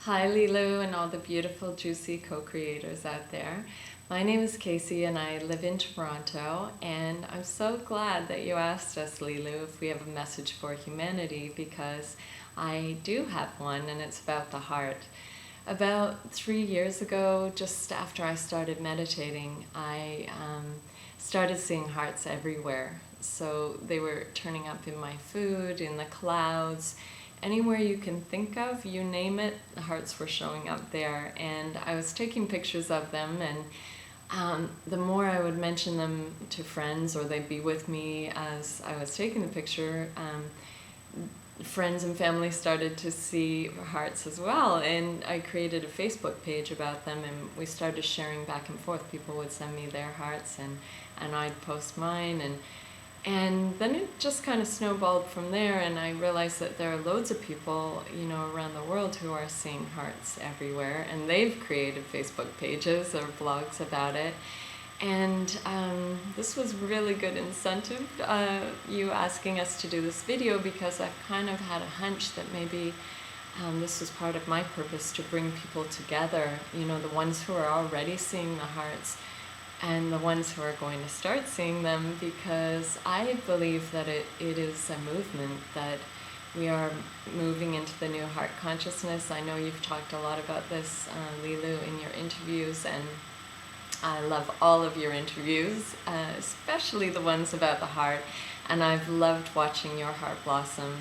Hi Lilou and all the beautiful juicy co-creators out there. My name is Casey and I live in Toronto, and I'm so glad that you asked us, Lilou, if we have a message for humanity, because I do have one, and it's about the heart. About 3 years ago, just after I started meditating, I started seeing hearts everywhere. So they were turning up in my food, in the clouds, anywhere you can think of, you name it, the hearts were showing up there. And I was taking pictures of them, and the more I would mention them to friends, or they'd be with me as I was taking the picture, friends and family started to see hearts as well. And I created a Facebook page about them, and we started sharing back and forth. People would send me their hearts, and I'd post mine, and then it just kind of snowballed from there, and I realized that there are loads of people, around the world who are seeing hearts everywhere, and they've created Facebook pages or blogs about it. And this was really good incentive, you asking us to do this video, because I've kind of had a hunch that maybe this was part of my purpose, to bring people together, the ones who are already seeing the hearts, and the ones who are going to start seeing them, because I believe that it is a movement, that we are moving into the new heart consciousness. I know you've talked a lot about this, Lilou, in your interviews, and I love all of your interviews, especially the ones about the heart, and I've loved watching your heart blossom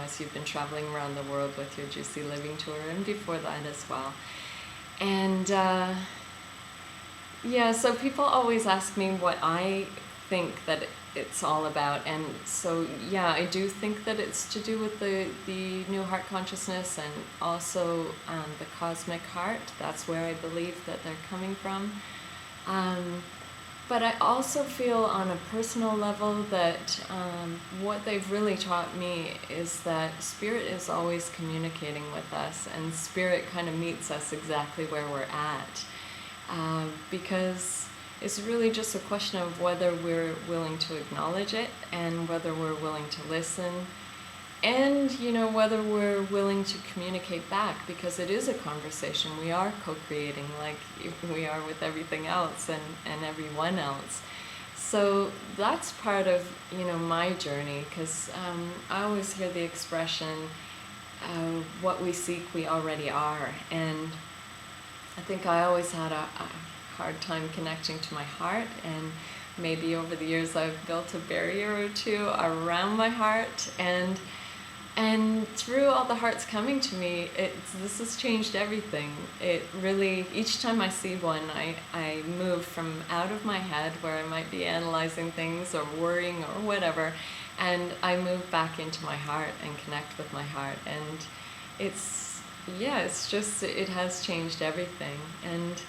as you've been traveling around the world with your Juicy Living Tour, and before that as well. And yeah, so people always ask me what I think that it's all about, and so yeah, I do think that it's to do with the new heart consciousness, and also the cosmic heart. That's where I believe that they're coming from. But I also feel on a personal level that what they've really taught me is that Spirit is always communicating with us, and Spirit kind of meets us exactly where we're at. Because it's really just a question of whether we're willing to acknowledge it, and whether we're willing to listen, and whether we're willing to communicate back, because it is a conversation. We are co-creating like we are with everything else and everyone else. So that's part of my journey, because I always hear the expression, what we seek we already are, and I think I always had a hard time connecting to my heart, and maybe over the years I've built a barrier or two around my heart, and through all the hearts coming to me, this has changed everything. It really, each time I see one, I move from out of my head, where I might be analyzing things or worrying or whatever, and I move back into my heart and connect with my heart. And it has changed everything. And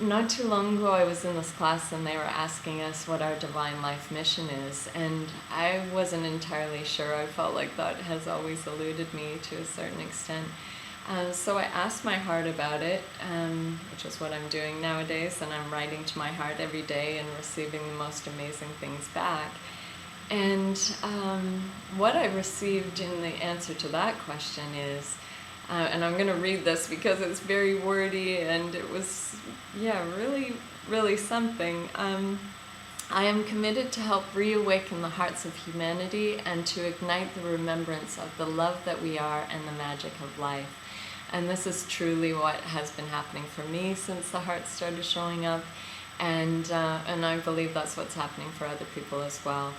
not too long ago I was in this class, and they were asking us what our divine life mission is, and I wasn't entirely sure. I felt like that has always eluded me to a certain extent. So I asked my heart about it, which is what I'm doing nowadays, and I'm writing to my heart every day and receiving the most amazing things back. And what I received in the answer to that question is, and I'm going to read this because it's very wordy, and it was, really, really something. I am committed to help reawaken the hearts of humanity, and to ignite the remembrance of the love that we are and the magic of life. And this is truly what has been happening for me since the hearts started showing up, and I believe that's what's happening for other people as well.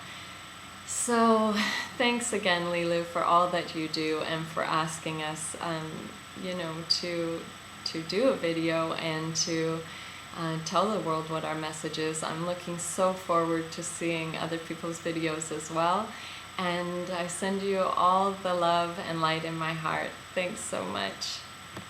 So thanks again, Lilou, for all that you do, and for asking us, to do a video and to tell the world what our message is. I'm looking so forward to seeing other people's videos as well, and I send you all the love and light in my heart. Thanks so much.